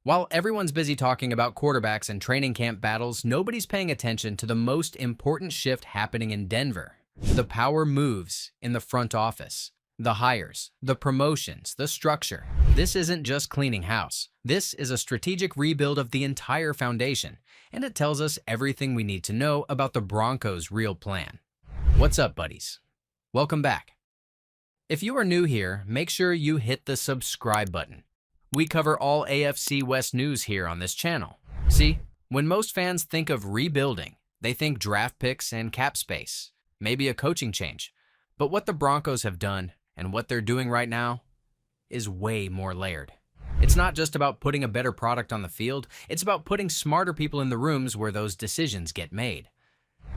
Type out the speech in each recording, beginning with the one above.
While everyone's busy talking about quarterbacks and training camp battles, nobody's paying attention to the most important shift happening in Denver. The power moves in the front office. The hires, the promotions, the structure. This isn't just cleaning house. This is a strategic rebuild of the entire foundation, and it tells us everything we need to know about the Broncos' real plan. What's up, buddies? Welcome back. If you are new here, make sure you hit the subscribe button. We cover all AFC West news here on this channel. See, when most fans think of rebuilding, they think draft picks and cap space, maybe a coaching change. But what the Broncos have done and what they're doing right now is way more layered. It's not just about putting a better product on the field, it's about putting smarter people in the rooms where those decisions get made.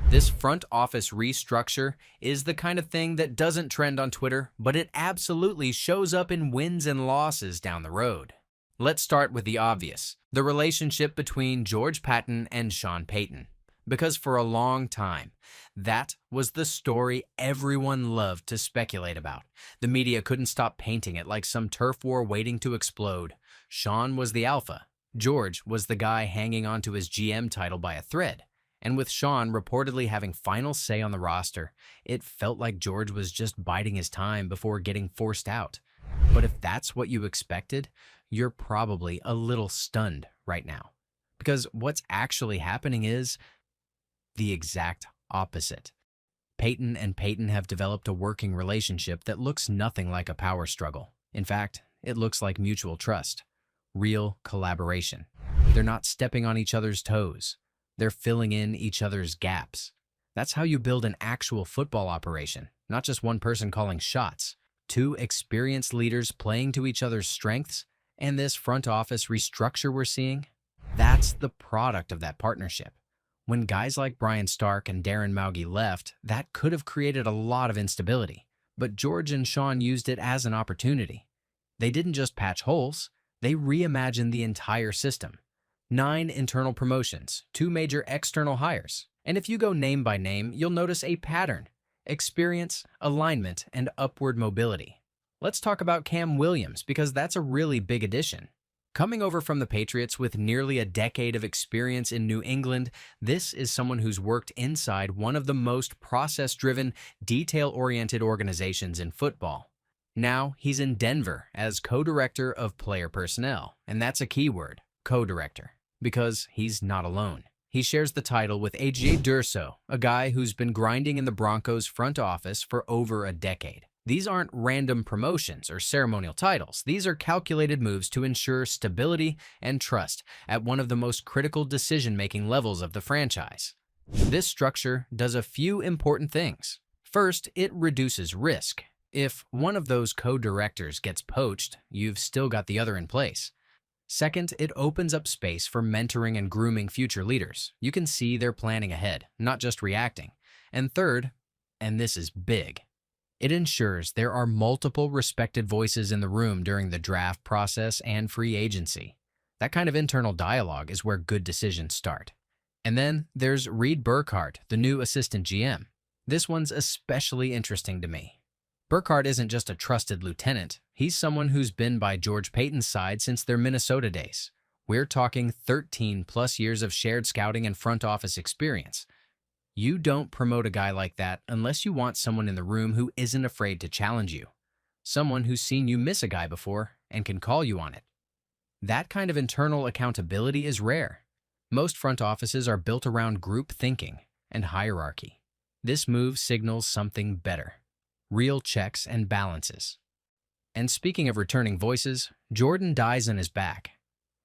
This front office restructure is the kind of thing that doesn't trend on Twitter, but it absolutely shows up in wins and losses down the road. Let's start with the obvious, the relationship between George Paton and Sean Payton. Because for a long time, that was the story everyone loved to speculate about. The media couldn't stop painting it like some turf war waiting to explode. Sean was the alpha. George was the guy hanging onto his GM title by a thread. And with Sean reportedly having final say on the roster, it felt like George was just biding his time before getting forced out. But if that's what you expected, you're probably a little stunned right now. Because what's actually happening is the exact opposite. Paton and Payton have developed a working relationship that looks nothing like a power struggle. In fact, it looks like mutual trust, real collaboration. They're not stepping on each other's toes. They're filling in each other's gaps. That's how you build an actual football operation, not just one person calling shots. Two experienced leaders playing to each other's strengths, and this front office restructure we're seeing, that's the product of that partnership. When guys like Brian Stark and Darren Mauge left, that could have created a lot of instability. But George and Sean used it as an opportunity. They didn't just patch holes, they reimagined the entire system. 9 internal promotions, 2 major external hires. And if you go name by name, you'll notice a pattern: experience, alignment, and upward mobility. Let's talk about Cam Williams, because that's a really big addition. Coming over from the Patriots with nearly a decade of experience in New England, this is someone who's worked inside one of the most process-driven, detail-oriented organizations in football. Now he's in Denver as co-director of player personnel, and that's a key word, co-director, because he's not alone. He shares the title with AJ Durso, a guy who's been grinding in the Broncos front office for over a decade. These aren't random promotions or ceremonial titles. These are calculated moves to ensure stability and trust at one of the most critical decision-making levels of the franchise. This structure does a few important things. First, it reduces risk. If one of those co-directors gets poached, you've still got the other in place. Second, it opens up space for mentoring and grooming future leaders. You can see they're planning ahead, not just reacting. And third, and this is big, it ensures there are multiple respected voices in the room during the draft process and free agency. That kind of internal dialogue is where good decisions start. And then there's Reed Burckhardt, the new assistant GM. This one's especially interesting to me. Burckhardt isn't just a trusted lieutenant. He's someone who's been by George Paton's side since their Minnesota days. We're talking 13+ years of shared scouting and front office experience. You don't promote a guy like that unless you want someone in the room who isn't afraid to challenge you. Someone who's seen you miss a guy before and can call you on it. That kind of internal accountability is rare. Most front offices are built around group thinking and hierarchy. This move signals something better: real checks and balances. And speaking of returning voices, Jordan Dizon is back.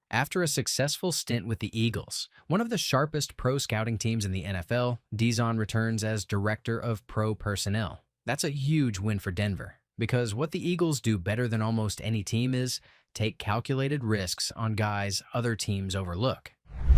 After a successful stint with the Eagles, one of the sharpest pro scouting teams in the NFL, Dizon returns as director of pro personnel. That's a huge win for Denver, because what the Eagles do better than almost any team is take calculated risks on guys other teams overlook.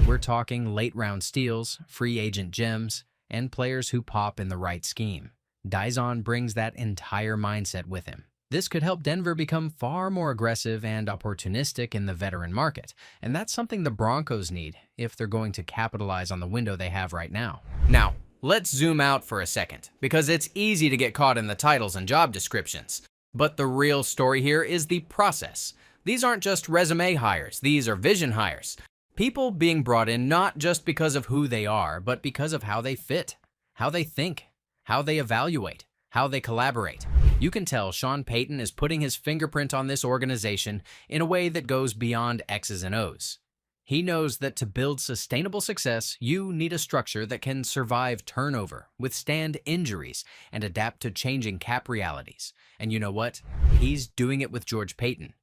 We're talking late-round steals, free agent gems, and players who pop in the right scheme. Dizon brings that entire mindset with him. This could help Denver become far more aggressive and opportunistic in the veteran market, and that's something the Broncos need if they're going to capitalize on the window they have right now. Now, let's zoom out for a second, because it's easy to get caught in the titles and job descriptions. But the real story here is the process, These aren't just resume hires, these are vision hires. People being brought in not just because of who they are, but because of how they fit, how they think, how they evaluate, how they collaborate. You can tell Sean Payton is putting his fingerprint on this organization in a way that goes beyond X's and O's. He knows that to build sustainable success, you need a structure that can survive turnover, withstand injuries, and adapt to changing cap realities. And you know what? He's doing it with George Paton,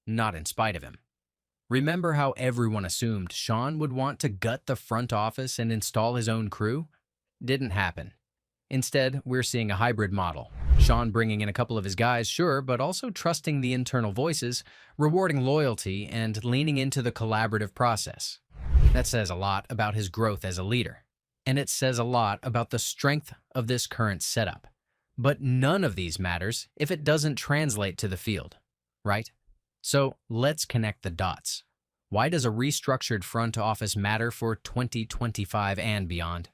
not in spite of him. Remember how everyone assumed Sean would want to gut the front office and install his own crew? Didn't happen. Instead, we're seeing a hybrid model. Sean bringing in a couple of his guys, sure, but also trusting the internal voices, rewarding loyalty, and leaning into the collaborative process. That says a lot about his growth as a leader. And it says a lot about the strength of this current setup. But none of these matters if it doesn't translate to the field, right? So let's connect the dots. Why does a restructured front office matter for 2025 and beyond?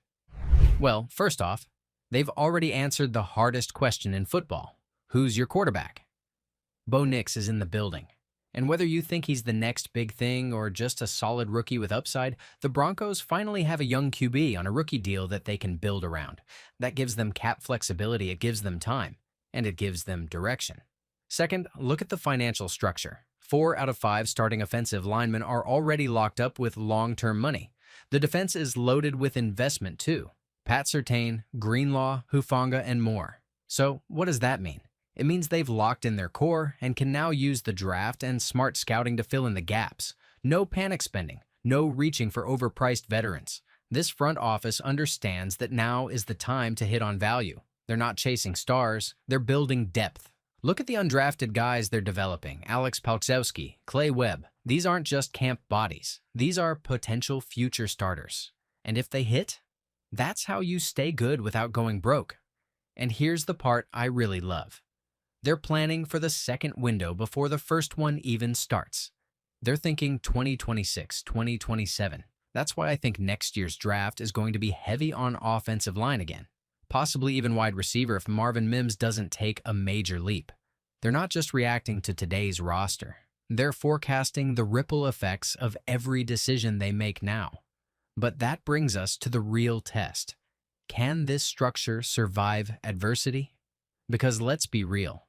Well, first off, they've already answered the hardest question in football. Who's your quarterback? Bo Nix is in the building. And whether you think he's the next big thing or just a solid rookie with upside, the Broncos finally have a young QB on a rookie deal that they can build around. That gives them cap flexibility, it gives them time, and it gives them direction. Second, look at the financial structure. 4 out of 5 starting offensive linemen are already locked up with long-term money. The defense is loaded with investment too. Pat Surtain, Greenlaw, Hufanga, and more. So what does that mean? It means they've locked in their core and can now use the draft and smart scouting to fill in the gaps. No panic spending, no reaching for overpriced veterans. This front office understands that now is the time to hit on value. They're not chasing stars, they're building depth. Look at the undrafted guys they're developing, Alex Palczewski, Clay Webb. These aren't just camp bodies. These are potential future starters. And if they hit, that's how you stay good without going broke. And here's the part I really love. They're planning for the second window before the first one even starts. They're thinking 2026, 2027. That's why I think next year's draft is going to be heavy on offensive line again. Possibly even wide receiver if Marvin Mims doesn't take a major leap. They're not just reacting to today's roster. They're forecasting the ripple effects of every decision they make now. But that brings us to the real test. Can this structure survive adversity? Because let's be real,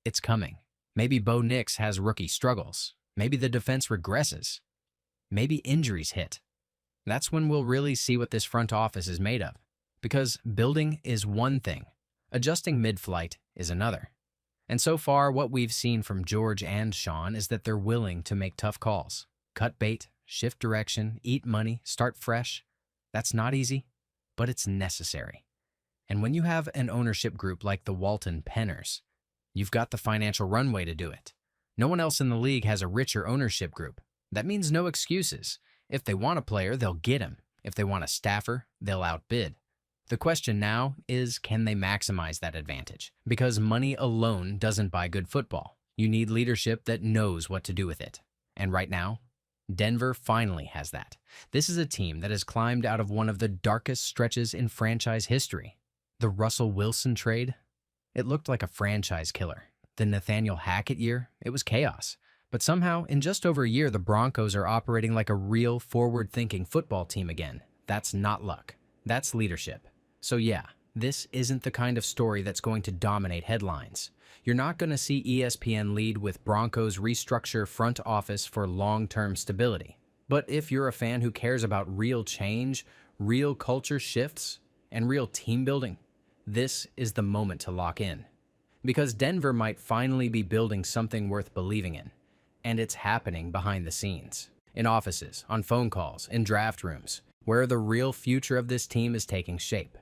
it's coming. Maybe Bo Nix has rookie struggles. Maybe the defense regresses. Maybe injuries hit. That's when we'll really see what this front office is made of. Because building is one thing, adjusting mid-flight is another. And so far, what we've seen from George and Sean is that they're willing to make tough calls. Cut bait, shift direction, eat money, start fresh. That's not easy, but it's necessary. And when you have an ownership group like the Walton Penners, you've got the financial runway to do it. No one else in the league has a richer ownership group. That means no excuses. If they want a player, they'll get him. If they want a staffer, they'll outbid. The question now is, can they maximize that advantage? Because money alone doesn't buy good football. You need leadership that knows what to do with it. And right now, Denver finally has that. This is a team that has climbed out of one of the darkest stretches in franchise history. The Russell Wilson trade, it looked like a franchise killer. The Nathaniel Hackett year, it was chaos. But somehow, in just over a year, the Broncos are operating like a real forward-thinking football team again. That's not luck. That's leadership. So yeah, this isn't the kind of story that's going to dominate headlines. You're not going to see ESPN lead with Broncos restructure front office for long-term stability. But if you're a fan who cares about real change, real culture shifts, and real team building, this is the moment to lock in. Because Denver might finally be building something worth believing in. And it's happening behind the scenes. In offices, on phone calls, in draft rooms, where the real future of this team is taking shape.